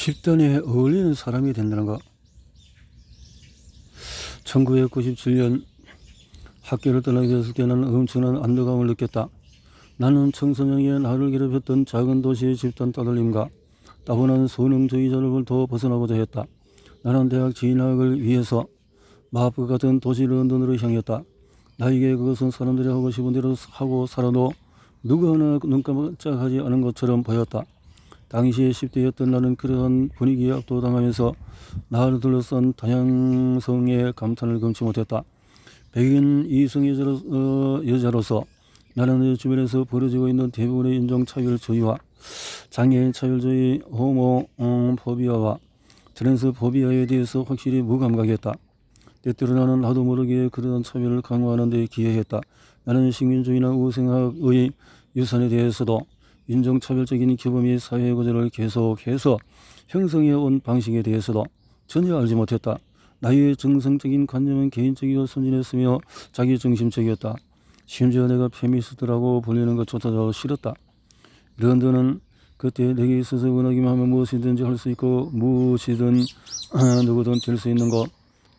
집단에 어울리는 사람이 된다는 것. 1997년 학교를 떠나게 되었을 때 나는 엄청난 안도감을 느꼈다. 나는 청소년기에 나를 괴롭혔던 작은 도시의 집단 따돌림과 따분한 소능주의자로부터 벗어나고자 했다. 나는 대학 진학을 위해서 마법 같은 도시 런던으로 향했다. 나에게 그것은 사람들이 하고 싶은 대로 하고 살아도 누구 하나 눈 깜짝하지 않은 것처럼 보였다. 당시에 10대였던 나는 그러한 분위기에 압도당하면서 나를 둘러싼 다양성의 감탄을 금치 못했다. 백인 이성 여자로서 나는 내 주변에서 벌어지고 있는 대부분의 인종차별주의와 장애인 차별주의, 호모포비아와 트랜스포비아에 대해서 확실히 무감각했다. 때때로 나는 나도 모르게 그러한 차별을 강화하는 데 기여했다. 나는 식민주의나 우생학의 유산에 대해서도 인종차별적인 규범이 사회 구조를 계속해서 형성해온 방식에 대해서도 전혀 알지 못했다. 나의 정성적인 관념은 개인적이고 순진했으며 자기중심적이었다. 심지어 내가 페미니스트라고 불리는 것조차도 싫었다. 런던은 그때 내게 있어서 원하기만 하면 무엇이든지 할 수 있고 무엇이든 누구든 될 수 있는 것,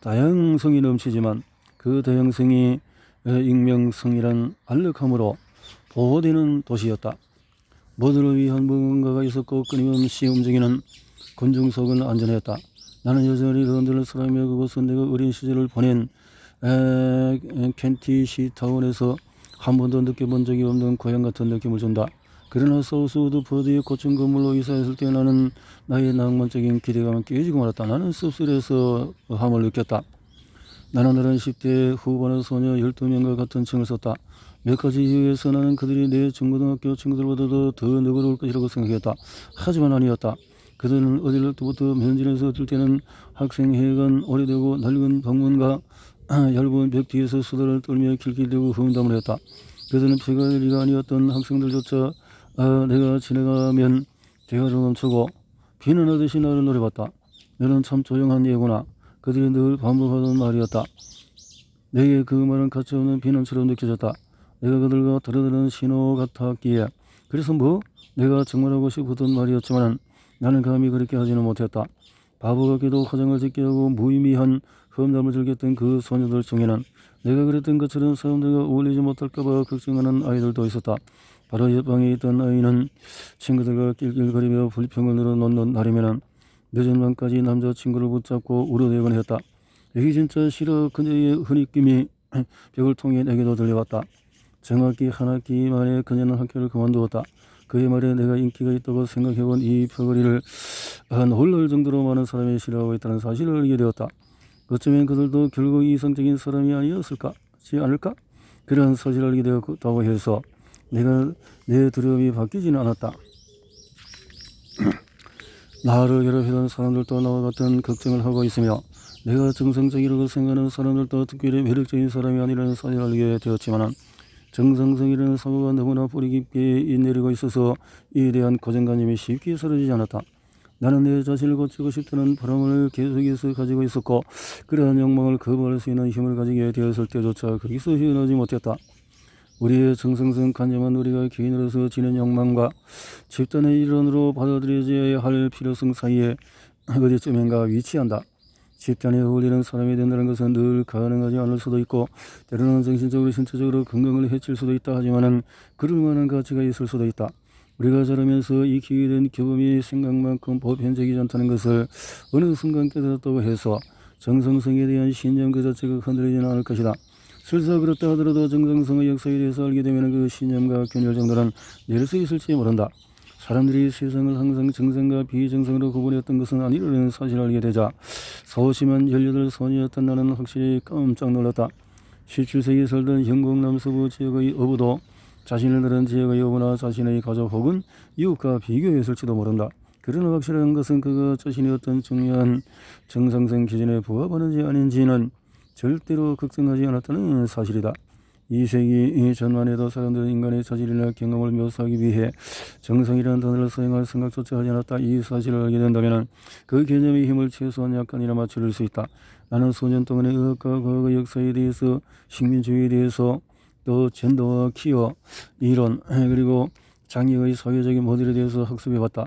다양성이 넘치지만 그 다양성이 익명성이란 알력함으로 보호되는 도시였다. 모두를 위한 무언가가 있었고 끊임없이 움직이는 군중석은 안전했다. 나는 여전히 런던을 사랑하며 그곳은 내가 어린 시절을 보낸 켄티시타운에서 한 번도 느껴본 적이 없는 고향 같은 느낌을 준다. 그러나 사우스우드포드의 고층 건물로 이사했을 때 나는 나의 낭만적인 기대감은 깨지고 말았다. 나는 씁쓸해서 함을 느꼈다. 나는 다른 10대 후반의 소녀 12명과 같은 층을 썼다. 몇 가지 이유에서 나는 그들이 내 중고등학교 친구들보다도 더 너그러울 것이라고 생각했다. 하지만 아니었다. 그들은 어디로부터 면전에서 들 때는 학생회관 오래되고 낡은 방문과 얇은 벽 뒤에서 수다를 떨며 킬킬대고 흠담을 했다. 그들은 폐가리가 아니었던 학생들조차 내가 지나가면 대화를 멈추고 비난하듯이 나를 노려봤다. 너는 참 조용한 예구나. 그들이 늘 반복하던 말이었다. 내게 그 말은 가치없는 비난처럼 느껴졌다. 내가 그들과 다르다는 신호 같았기에. 그래서 내가 정말 하고 싶었던 말이었지만 나는 감히 그렇게 하지는 못했다. 바보 같게도 화장을 짓게 하고 무의미한 험담을 즐겼던 그 소녀들 중에는 내가 그랬던 것처럼 사람들과 어울리지 못할까봐 걱정하는 아이들도 있었다. 바로 옆방에 있던 아이는 친구들과 낄낄거리며 불평을 늘어놓는 날이면 늦은 밤까지 남자친구를 붙잡고 울어대곤 했다. 여기 진짜 싫어. 그녀의 흐느낌이 벽을 통해 내게도 들려왔다. 정확히 한 학기 만에 그녀는 학교를 그만두었다. 그의 말에 내가 인기가 있다고 생각해본 이 벽걸이를 놀랄 정도로 많은 사람이 싫어하고 있다는 사실을 알게 되었다. 어쩌면 그들도 결국 이성적인 사람이 아니었을까지 않을까? 그러한 사실을 알게 되었다고 해서 내 두려움이 바뀌지는 않았다. 나를 괴롭히던 사람들도 나와 같은 걱정을 하고 있으며 내가 정상적이라고 생각하는 사람들도 특별히 매력적인 사람이 아니라는 사실을 알게 되었지만 정상성이라는 사고가 너무나 뿌리 깊게 인내리고 있어서 이에 대한 고정관념이 쉽게 사라지지 않았다. 나는 내 자신을 고치고 싶다는 바람을 계속해서 가지고 있었고 그러한 욕망을 거부할 수 있는 힘을 가지게 되었을 때조차 거기서 헤어나지 못했다. 우리의 정상성 관념은 우리가 개인으로서 지닌 욕망과 집단의 일원으로 받아들여져야 할 필요성 사이에 어디쯤인가 위치한다. 집단에 어울리는 사람이 된다는 것은 늘 가능하지 않을 수도 있고 때로는 정신적으로 신체적으로 건강을 해칠 수도 있다. 하지만은 그럴 만한 가치가 있을 수도 있다. 우리가 자라면서 익히게 된 교범이 생각만큼 보편적이지 않다는 것을 어느 순간 깨달았다고 해서 정상성에 대한 신념 그 자체가 흔들리지는 않을 것이다. 설사 그렇다 하더라도 정상성의 역사에 대해서 알게 되면 그 신념과 균열 정도는 낼 수 있을지 모른다. 사람들이 세상을 항상 정상과 비정상으로 구분했던 것은 아니라는 사실을 알게 되자 소심한 18 소녀였던 나는 확실히 깜짝 놀랐다. 17세기에 살던 영국 남서부 지역의 어부도 자신을 다른 지역의 어부나 자신의 가족 혹은 이웃과 비교했을지도 모른다. 그러나 확실한 것은 그가 자신이 어떤 중요한 정상성 기준에 부합하는지 아닌지는 절대로 걱정하지 않았다는 사실이다. 2세기 전만 해도 사람들은 인간의 자질이나 경험을 묘사하기 위해 정상이라는 단어를 사용할 생각조차 하지 않았다. 이 사실을 알게 된다면 그 개념의 힘을 최소한 약간이나마 줄일 수 있다. 나는 수년 동안의 의학과 과학의 역사에 대해서 식민주의에 대해서 또 젠더와 퀴어 이론 그리고 장애의 사회적인 모델에 대해서 학습해봤다.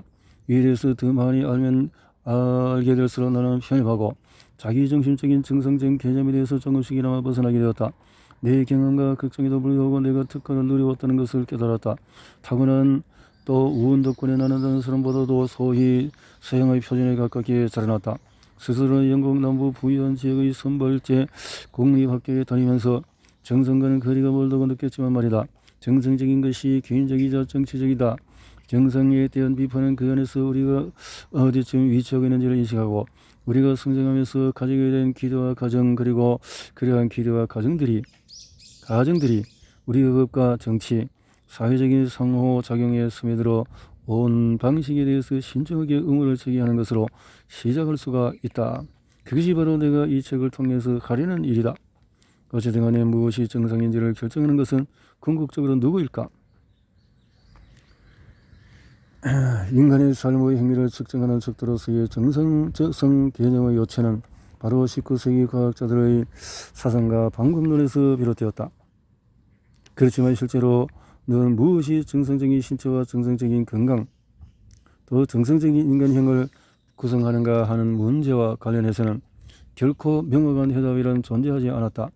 이에 대해서 더 많이 알면 알게 될수록 나는 편협하고 자기중심적인 정상적인 개념에 대해서 조금씩이나마 벗어나게 되었다. 내 경험과 걱정에도 불구하고 내가 특권을 누려왔다는 것을 깨달았다. 타고난 또 우운 덕분에 나는 다른 사람보다도 소위 서양의 표준에 가깝게 자라났다. 스스로는 영국 남부 부유한 지역의 선발제 공립학교에 다니면서 정성과는 거리가 멀다고 느꼈지만 말이다. 정성적인 것이 개인적이자 정치적이다. 정상에 대한 비판은 그 안에서 우리가 어디쯤 위치하고 있는지를 인식하고 우리가 성장하면서 가지게 된 기대와 가정 그리고 그러한 기대와 가정들이 우리 의법과 정치, 사회적인 상호작용에 스며들어 온 방식에 대해서 신중하게 의문을 제기하는 것으로 시작할 수가 있다. 그것이 바로 내가 이 책을 통해서 하려는 일이다. 어쨌든 간에 무엇이 정상인지를 결정하는 것은 궁극적으로 누구일까? 인간의 삶의 행위를 측정하는 척도로서의 정상성 개념의 요체는 바로 19세기 과학자들의 사상과 방법론에서 비롯되었다. 그렇지만 실제로 는 무엇이 정상적인 신체와 정상적인 건강, 또 정상적인 인간형을 구성하는가 하는 문제와 관련해서는 결코 명확한 해답이란 존재하지 않았다.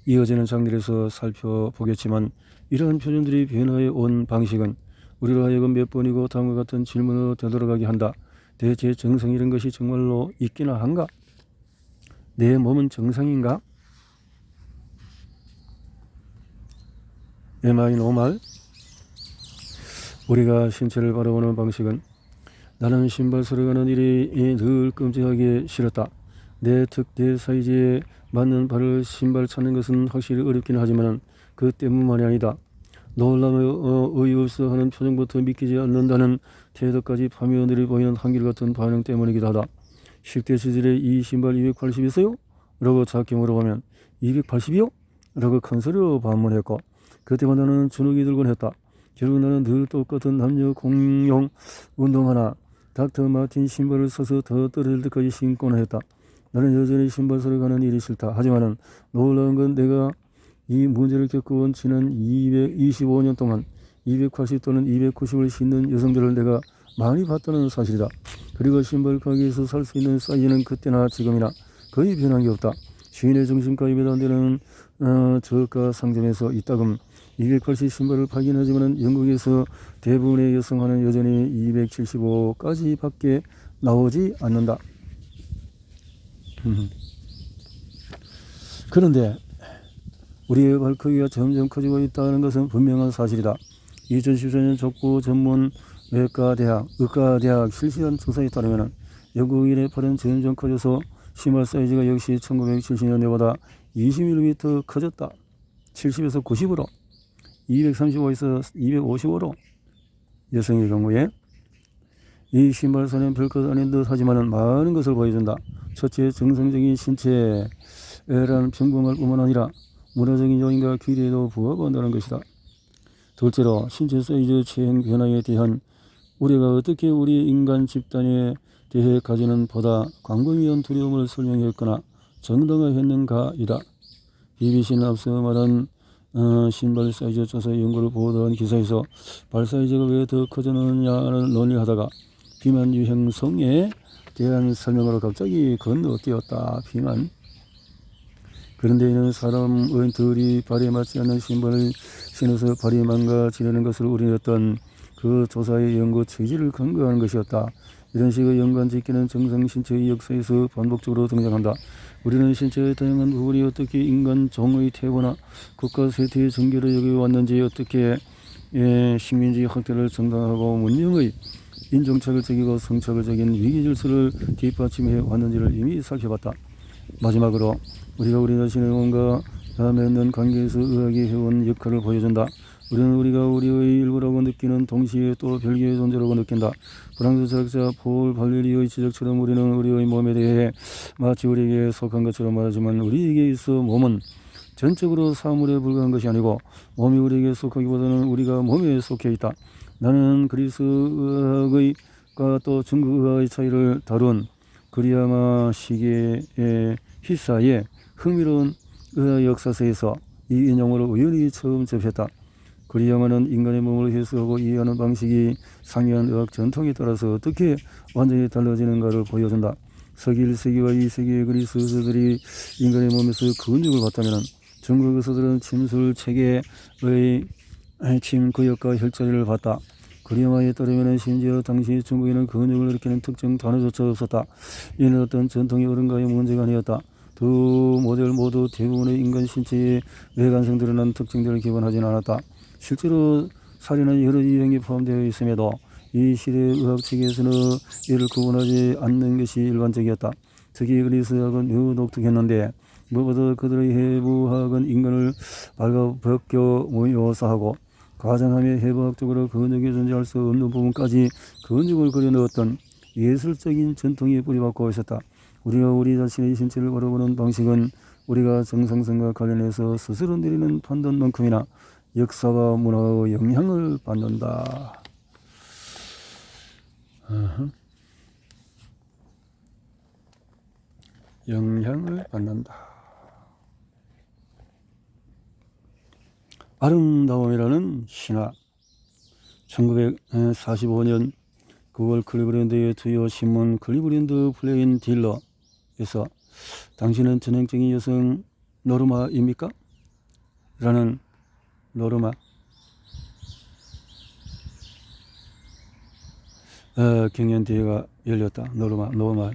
이어지는 장들에서 살펴보겠지만 이러한 표준들이 변화해 온 방식은 우리로 하여금 몇 번이고 다음과 같은 질문으로 되돌아가게 한다. 대체 정상이란 것이 정말로 있기나 한가? 내 몸은 정상인가? Am I normal? 우리가 신체를 바라보는 방식은 나는 신발 사러 가는 일이 늘 끔찍하게 싫었다. 내 사이즈에 맞는 발을 신발 찾는 것은 확실히 어렵긴 하지만 그 때문만이 아니다. 놀라며 어이없어 하는 표정부터 믿기지 않는다는 태도까지 파며들이 보이는 한결같은 반응 때문이기도 하다. 10대 시절에 이 신발 280이었어요? 라고 작게 물어보면 280이요? 라고 큰 소리로 반문했고 그때마다 나는 주눅이 들곤 했다. 결국 나는 늘 똑같은 남녀 공용 운동화나 닥터 마틴 신발을 사서 더 떨어질 때까지 신곤 했다. 나는 여전히 신발 사러 가는 일이 싫다. 하지만 놀라운 건 내가 이 문제를 겪어온 지난 225년 동안 280 또는 290을 신는 여성들을 내가 많이 봤다는 사실이다. 그리고 신발 가게에서 살 수 있는 사이즈는 그때나 지금이나 거의 변한 게 없다. 시인의 정신가에 배당되는 저가 상점에서 이따금 280 신발을 팔긴 하지만 영국에서 대부분의 여성화는 여전히 275까지 밖에 나오지 않는다. 그런데 우리의 발크기가 점점 커지고 있다는 것은 분명한 사실이다. 2014년 족구 전문 의과대학 실시한 조사에 따르면 영국인의 팔은 점점 커져서 신발 사이즈가 역시 1970년대보다 20mm 커졌다. 70에서 90으로 235에서 255로 여성의 경우에 이 신발사는 별것 아닌 듯 하지만 많은 것을 보여준다. 첫째, 정상적인 신체라는 평범할 뿐만 아니라 문화적인 요인과 기대에도 부합한다는 것이다. 둘째로 신체 사이즈 체형 변화에 대한 우리가 어떻게 우리 인간 집단에 대해 가지는 보다 광범위한 두려움을 설명했거나 정당화했는가이다. BBC는 앞서 말한 신발 사이즈 조사 연구를 보도한 기사에서 발 사이즈가 왜 더 커졌느냐를 논의하다가 비만 유행성에 대한 설명으로 갑자기 건너뛰었다. 비만. 그런데 이는 사람들이 발에 맞지 않는 신발을 신어서 발이 망가지려는 것을 우려했던 그 조사의 연구 취지를 근거하는 것이었다. 이런 식의 연관짓기는 정상 신체의 역사에서 반복적으로 등장한다. 우리는 신체의 다양한 부분이 어떻게 인간 종의 태고나 국가 세태의 전개를 여겨왔는지, 어떻게 식민지 학대를 정당하고 문명의 인종차별적이고 성차별적인 위기질서를 뒷받침해 왔는지를 이미 살펴봤다. 마지막으로 우리가 우리 자신의 몸과 맺는 관계에서 의학이 해온 역할을 보여준다. 우리는 우리가 우리의 일부라고 느끼는 동시에 또 별개의 존재라고 느낀다. 프랑스 철학자 폴 발레리의 지적처럼 우리는 우리의 몸에 대해 마치 우리에게 속한 것처럼 말하지만 우리에게 있어 몸은 전적으로 사물에 불과한 것이 아니고 몸이 우리에게 속하기보다는 우리가 몸에 속해 있다. 나는 그리스 의학과 또 중국 의학의 차이를 다룬 그리야마 시게의 히사의 흥미로운 의학 역사서에서 이 인용으로 우연히 처음 접했다. 그리 영화는 인간의 몸을 해석하고 이해하는 방식이 상이한 의학 전통에 따라서 어떻게 완전히 달라지는가를 보여준다. 서기 1세기와 2세기의 그리스 의사들이 인간의 몸에서 근육을 봤다면 중국 의사들은 침술 체계의 침 근육과 혈자리를 봤다. 그리 영화에 따르면 심지어 당시 중국에는 근육을 일으키는 특정 단어조차 없었다. 이는 어떤 전통의 어른가의 문제가 아니었다. 두 모델 모두 대부분의 인간 신체의 외관성 드러난 특징들을 기반하지는 않았다. 실제로 살인은 여러 유형이 포함되어 있음에도 이 시대의 의학 체계에서는 이를 구분하지 않는 것이 일반적이었다. 특히 그리스 의학은 매우 독특했는데 무엇보다 그들의 해부학은 인간을 발가벗겨 묘사하고 가장하며 해부학적으로 근육이 존재할 수 없는 부분까지 근육을 그려넣었던 예술적인 전통이 뿌리박고 있었다. 우리가 우리 자신의 신체를 바라보는 방식은 우리가 정상성과 관련해서 스스로 내리는 판단만큼이나 역사와 문화의 영향을 받는다. 영향을 받는다. 아름다움이라는 신화. 1945년 9월 클리브랜드의 주요 신문 클리브랜드 플레인 딜러에서 당신은 전형적인 여성 노르마입니까? 라는 노르마 경연 대회가 열렸다. 노르마.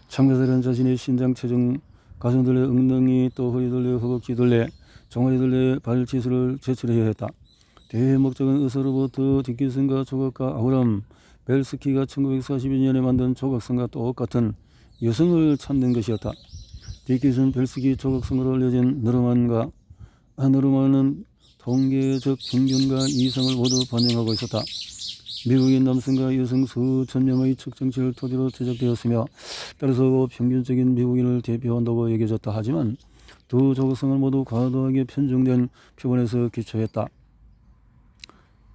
참가자들은 자신의 신장, 체중, 가슴둘레, 엉덩이, 또 허리둘레, 허벅지둘레, 종아리둘레, 발치수를 제출해야 했다. 대회 목적은 의사로부터 디킨슨과 조각가 아브람 벨스키가 1942년에 만든 조각성과 똑같은 여성을 찾는 것이었다. 디킨슨, 벨스키 조각성으로 알려진 노르만은 통계적 평균과 이상을 모두 반영하고 있었다. 미국인 남성과 여성 수천 명의 측정치를 토대로 제작되었으며 따라서 평균적인 미국인을 대표한다고 여겨졌다. 하지만 두 조각성은 모두 과도하게 편중된 표본에서 기초했다.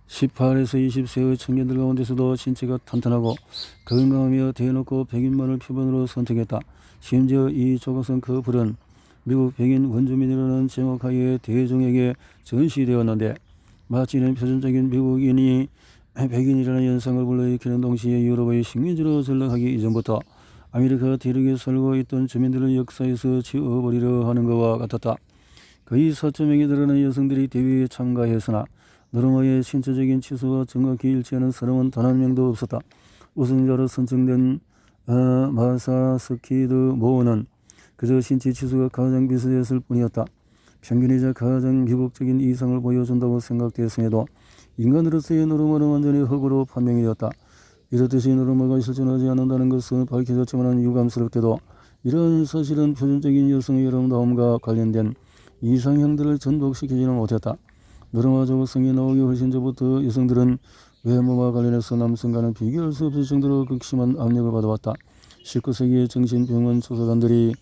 18에서 20세의 청년들 가운데서도 신체가 탄탄하고 건강하며 대놓고 백인만을 표본으로 선택했다. 심지어 이 조각성 커플은 미국 백인 원주민이라는 제목하에 대중에게 전시되었는데 마치 이는 표준적인 미국인이 백인이라는 현상을 불러일으키는 동시에 유럽의 식민지로 전락하기 이전부터 아메리카 대륙에 살고 있던 주민들을 역사에서 지워버리려 하는 것과 같았다. 거의 4천 명이 들어가는 여성들이 대회에 참가했으나 노르마의 신체적인 치수와 정확히 일치하는 사람은 단 한 명도 없었다. 우승자로 선정된 마사스키드 모어는 그저 신체 치수가 가장 비슷했을 뿐이었다. 평균이자 가장 미국적인 이상을 보여준다고 생각되었음에도 인간으로서의 노르마는 완전히 흙으로 판명되었다. 이렇듯이 노르마가 실존하지 않는다는 것은 밝혀졌지만 유감스럽게도 이러한 사실은 표준적인 여성의 아름다움과 관련된 이상형들을 전복시키지는 못했다. 노르마 조각성이 나오기 훨씬 전부터 여성들은 외모와 관련해서 남성과는 비교할 수 없을 정도로 극심한 압력을 받아왔다. 19세기의 정신병원 조사관들이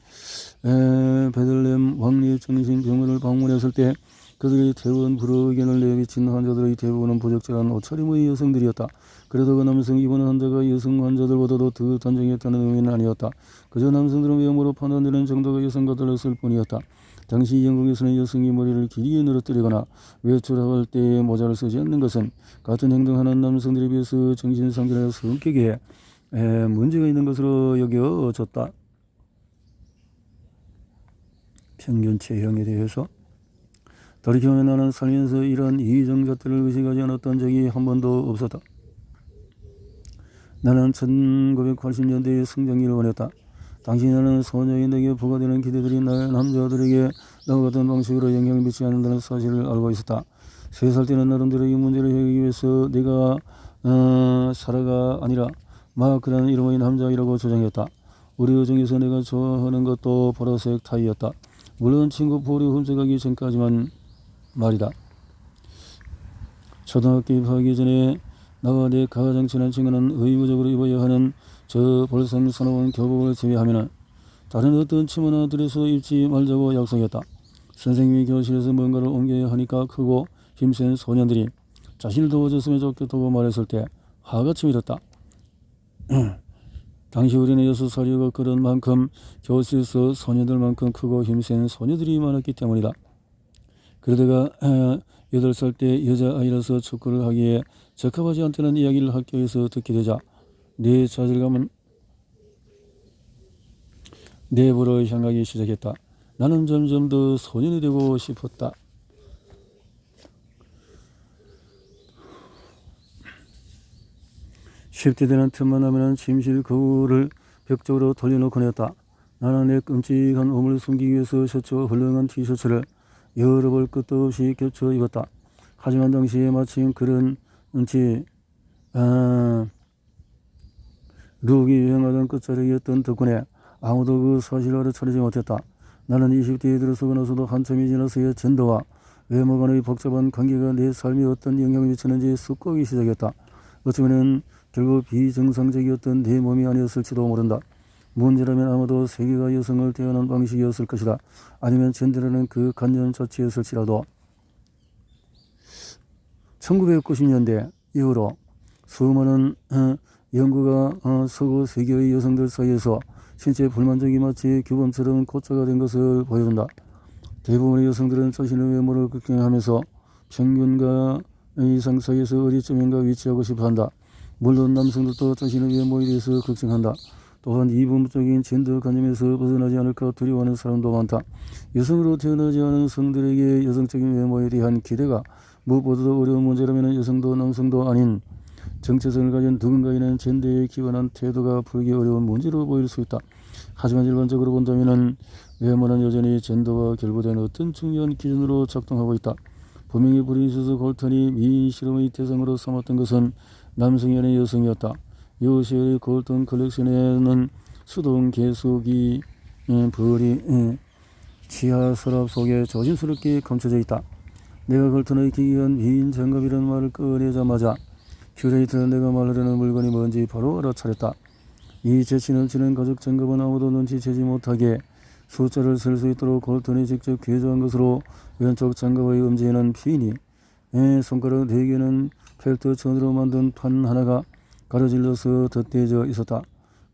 베들렘 왕립 정신병원을 방문했을 때 그들이 퇴원 불허의견을 내비친 환자들의 대부분은 부적절한 옷차림의 여성들이었다. 그래도 그 남성 입원 환자가 여성 환자들보다도 더 단정했다는 의미는 아니었다. 그저 남성들은 외모로 판단되는 정도가 여성과 달랐을 뿐이었다. 당시 영국에서는 여성이 머리를 길게 늘어뜨리거나 외출할 때 모자를 쓰지 않는 것은 같은 행동하는 남성들에 비해서 정신상태나 성격에 문제가 있는 것으로 여겨졌다. 평균 체형에 대해서 돌이켜보면 나는 살면서 이러한 이정잣들을 의식하지 않았던 적이 한 번도 없었다. 나는 1980년대에 성장기를 원했다. 당시 나는 소녀인에게 부과되는 기대들이 남자들에게 나와 같은 방식으로 영향을 미치지 않는다는 사실을 알고 있었다. 3살 때는 나름대로 이 문제를 해결하기 위해서 내가 사라가 아니라 마크라는 이름의 남자이라고 주장했다. 우리 중에서 내가 좋아하는 것도 보라색 타이였다. 물론 친구 볼이 훔쳐가기 전까지만 말이다. 초등학교 입학하기 전에 나와 내 가장 친한 친구는 의무적으로 입어야 하는 저 볼상스러운 교복을 제외하면 다른 어떤 치마나 드레스 입지 말자고 약속했다. 선생님이 교실에서 뭔가를 옮겨야 하니까 크고 힘센 소년들이 자신을 도와줬으면 좋겠다고 말했을 때 화가 치밀었다. 당시 우리는 6살이고 그런 만큼 교실에서 소녀들만큼 크고 힘센 소녀들이 많았기 때문이다. 그러다가 8살 때 여자아이라서 축구를 하기에 적합하지 않다는 이야기를 학교에서 듣게 되자 내 좌절감은 내부로 향하기 시작했다. 나는 점점 더 소년이 되고 싶었다. 10대 되는 틈만 나면 침실 거울을 벽 쪽으로 돌려놓곤 했다. 나는 내 끔찍한 몸을 숨기기 위해서 셔츠와 헐렁한 티셔츠를 여러 벌 끝도 없이 겹쳐 입었다. 하지만 당시에 마침 그런 룩이 유행하던 끝자락이었던 덕분에 아무도 그 사실을 알아차리지 못했다. 나는 20대에 들어서고 나서도 한참이 지나서야 젠더와 외모 간의 복잡한 관계가 내 삶에 어떤 영향을 미치는지 쑥고기 시작했다. 어쩌면 결국 비정상적이었던 내 몸이 아니었을지도 모른다. 문제라면 아마도 세계가 여성을 대하는 방식이었을 것이다. 아니면 젠더라는 그 관념 자체였을지라도. 1990년대 이후로 수많은 연구가 서구 세계의 여성들 사이에서 신체 불만족이 마치 규범처럼 고차가 된 것을 보여준다. 대부분의 여성들은 자신의 외모를 걱정하면서 평균과 이상 사이에서 어디쯤인가 위치하고 싶어한다. 물론 남성들도 자신의 외모에 대해서 걱정한다. 또한 이분법적인 젠더 관념에서 벗어나지 않을까 두려워하는 사람도 많다. 여성으로 태어나지 않은 성들에게 여성적인 외모에 대한 기대가 무엇보다도 어려운 문제라면 여성도 남성도 아닌 정체성을 가진 누군가에는 젠더에 기반한 태도가 풀기 어려운 문제로 보일 수 있다. 하지만 일반적으로 본다면 외모는 여전히 젠더와 결부된 어떤 중요한 기준으로 작동하고 있다. 분명히 브리시스 콜턴이 미인 실험의 대상으로 삼았던 것은 남성이 아닌 여성이었다. 이 시절의 콜턴 컬렉션에는 수동 개수기 벌이 지하 서랍 속에 조심스럽게 감춰져 있다. 내가 콜턴의 기이한 미인 장갑이라는 말을 꺼내자마자 큐레이터는 내가 말하려는 물건이 뭔지 바로 알아차렸다. 이 재치 넘치는 가죽 장갑은 아무도 눈치채지 못하게 숫자를 셀 수 있도록 콜턴이 직접 개조한 것으로 왼쪽 장갑의 음지에는 핀이 손가락 4개는 펠트 천으로 만든 판 하나가 가로질러서 덧대져 있었다.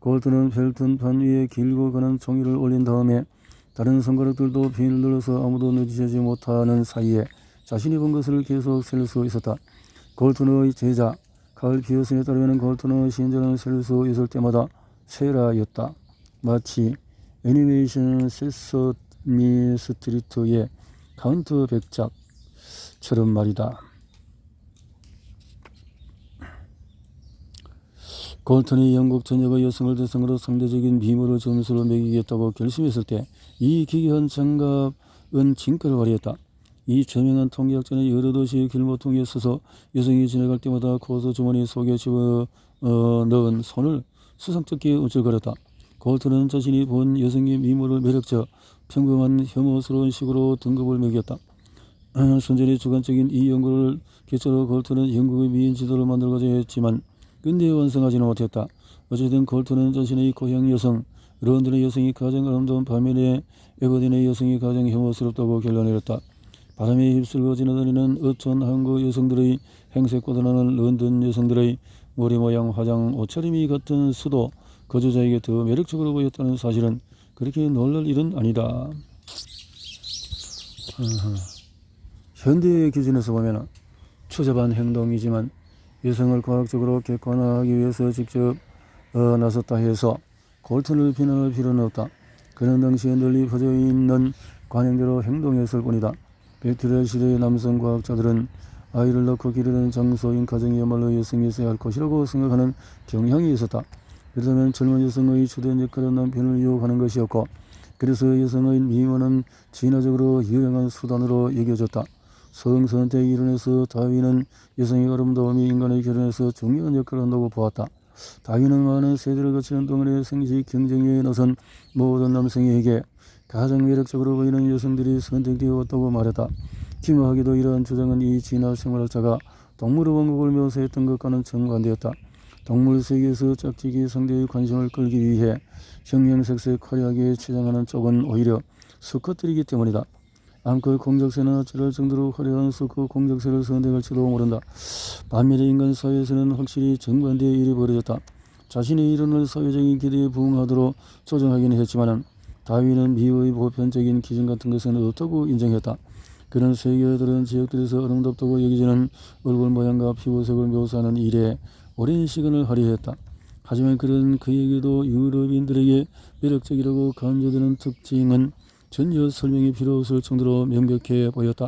콜턴은 펠튼 판 위에 길고 가는 종이를 올린 다음에 다른 손가락들도 핀을 눌러서 아무도 눈치채지 못하는 사이에 자신이 본 것을 계속 셀 수 있었다. 콜턴의 제자 칼 피어슨에 따르면 콜턴의 신전을 셀 수 있을 때마다 세라였다. 마치 애니메이션 세서미 스트리트의 카운트 백작처럼 말이다. 콜턴이 영국 전역의 여성을 대상으로 상대적인 미모를 점수로 매기겠다고 결심했을 때 이 기괴한 장갑은 진가를 발휘했다. 이 저명한 통계학자는 여러 도시의 길모퉁이에 서서 여성이 지나갈 때마다 코트 주머니 속에 집어넣은 손을 수상쩍게 움찔거렸다. 콜턴은 자신이 본 여성의 미모를 매력적, 평범한 혐오스러운 식으로 등급을 매겼다. 순전히 주관적인 이 연구를 기초로 콜턴은 영국의 미인 지도를 만들고자 했지만 근데 완성하지는 못했다. 어쨌든 콜턴은 자신의 고향 여성 런던의 여성이 가장 아름다운 반면에 에버딘의 여성이 가장 혐오스럽다고 결론내렸다. 바람에 휩쓸고 지나다니는 어촌 한국 여성들의 행색보다 나는 런던 여성들의 머리 모양, 화장, 옷차림이 같은 수도 거주자에게 더 매력적으로 보였다는 사실은 그렇게 놀랄 일은 아니다. 현대의 기준에서 보면 추잡한 행동이지만 여성을 과학적으로 객관화하기 위해서 직접 나섰다 해서 콜턴을 비난할 필요는 없다. 그는 당시에 널리 퍼져 있는 관행대로 행동했을 뿐이다. 빅토리아 시대의 남성 과학자들은 아이를 낳고 기르는 장소인 가정이야말로 여성이 있어야 할 것이라고 생각하는 경향이 있었다. 그렇다면 젊은 여성의 주된 역할은 남편을 유혹하는 것이었고, 그래서 여성의 미모는 진화적으로 유용한 수단으로 여겨졌다. 성선택 이론에서 다윈은 여성의 아름다움이 인간의 결혼에서 중요한 역할을 한다고 보았다. 다윈은 많은 세대를 거치는 동안의 생식 경쟁에 나선 모든 남성에게 가장 매력적으로 보이는 여성들이 선택되어 왔다고 말했다. 기묘하게도 이러한 주장은 이 진화 생물학자가 동물의 왕국을 묘사했던 것과는 정반대였다. 동물 세계에서 짝짓기 상대의 관심을 끌기 위해 형형색색 화려하게 치장하는 쪽은 오히려 수컷들이기 때문이다. 암컷 공작새는 어찌할 정도로 화려한 수컷 공작새를 선택할지도 모른다. 반면에 인간 사회에서는 확실히 정반대의 일이 벌어졌다. 자신의 이론을 사회적인 기대에 부응하도록 조정하기는 했지만 다윈은 미의 보편적인 기준 같은 것은 없다고 인정했다. 그는 세계의 다른 지역들에서 아름답다고 여기지는 얼굴 모양과 피부색을 묘사하는 일에 오랜 시간을 할애했다. 하지만 그는 그에게도 유럽인들에게 매력적이라고 간주되는 특징은 전혀 설명이 필요 없을 정도로 명백해 보였다.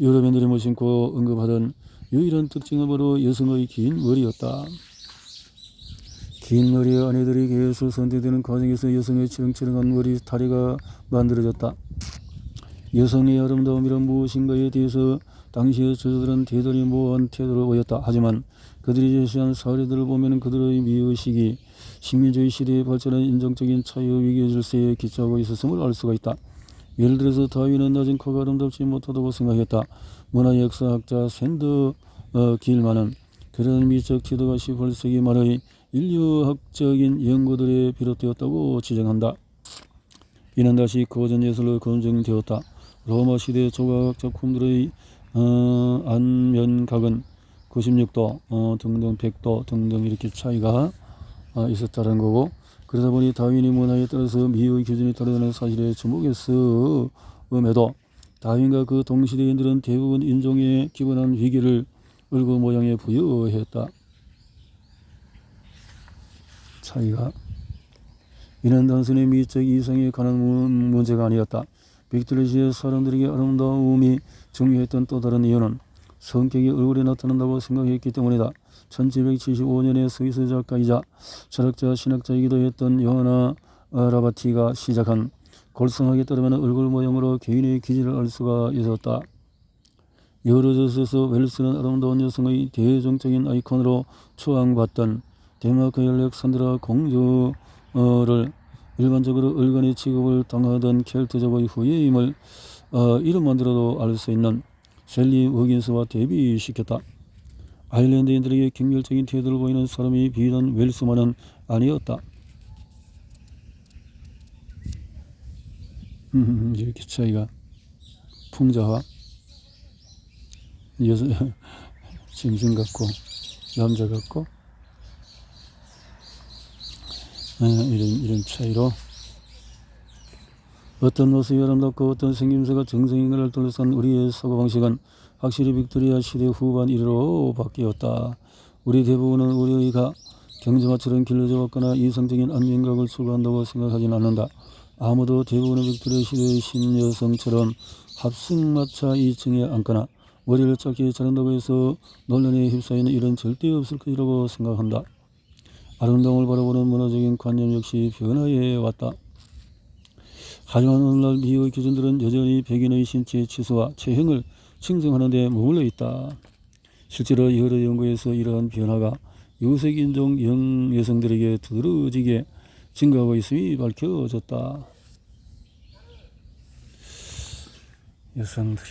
유럽인들이 무심코 언급하던 유일한 특징은 바로 여성의 긴 머리였다. 긴 머리의 아내들이 계속 선택되는 과정에서 여성의 치렁치렁한 머리 다리가 만들어졌다. 여성의 아름다움이란 무엇인가에 대해서 당시의 저자들은 대단히 모호한 태도를 보였다. 하지만 그들이 제시한 사례들을 보면 그들의 미의식이 식민주의 시대에 발전한 인종적인 차이의 위계 질서에 기초하고 있었음을 알 수가 있다. 예를 들어서 다윈은 낮은 코가 아름답지 못하다고 생각했다. 문화역사학자 샌더 길만은 그런 미적 태도가 18세기 말의 인류학적인 연구들에 비롯되었다고 지적한다. 이는 다시 고전 예술로 검증되었다. 로마 시대 조각 작품들의 안면각은 96도 등등 100도 등등 이렇게 차이가 있었다는 거고, 그러다 보니 다윈의 문화에 따라서 미의 기준이 다르다는 사실에 주목했음에도 다윈과 그 동시대인들은 대부분 인종에 기본한 위계를 얼굴 모양에 부여했다. 차이가 이는 단순히 미적 이상에 관한 문제가 아니었다. 빅토리아 시대 사람들에게 아름다움이 중요했던 또 다른 이유는 성격이 얼굴에 나타난다고 생각했기 때문이다. 1775년에 스위스 작가이자 철학자 신학자이기도 했던 요하나 라바티가 시작한 골상학에 따르면 얼굴 모양으로 개인의 기질을 알 수가 있었다. 여러 저서에서 웰스는 아름다운 여성의 대중적인 아이콘으로 추앙받던 덴마크의 알렉산드라 공주를 일반적으로 얼간의 취급을 당하던 켈트족의 후예임을 이름만 들어도 알 수 있는 셀리 워긴스와 대비시켰다. 아일랜드인들에게 경멸적인 태도를 보이는 사람이 비단 웰스만은 아니었다. 이렇게 차이가 풍자와 여성 짐승 같고 남자 같고 이런 차이로 어떤 모습이 아름답고 어떤 생김새가 정성인가를 둘러싼 우리의 사고방식은 확실히 빅토리아 시대 후반 이래로 바뀌었다. 우리 대부분은 우리가 경주마처럼 길러져 왔거나 이성적인 안면각을 추구한다고 생각하진 않는다. 아무도 대부분의 빅토리아 시대의 신여성처럼 합승마차 2층에 앉거나 머리를 짧게 자른다고 해서 논란에 휩싸이는 일은 절대 없을 것이라고 생각한다. 아름다움을 바라보는 문화적인 관념 역시 변화해 왔다. 하지만 오늘날 미의 기준들은 여전히 백인의 신체 치수와 체형을 측정하는 데 머물러 있다. 실제로 여러 연구에서 이러한 변화가 유색인종 여성들에게 두드러지게 증가하고 있음이 밝혀졌다. 여성들이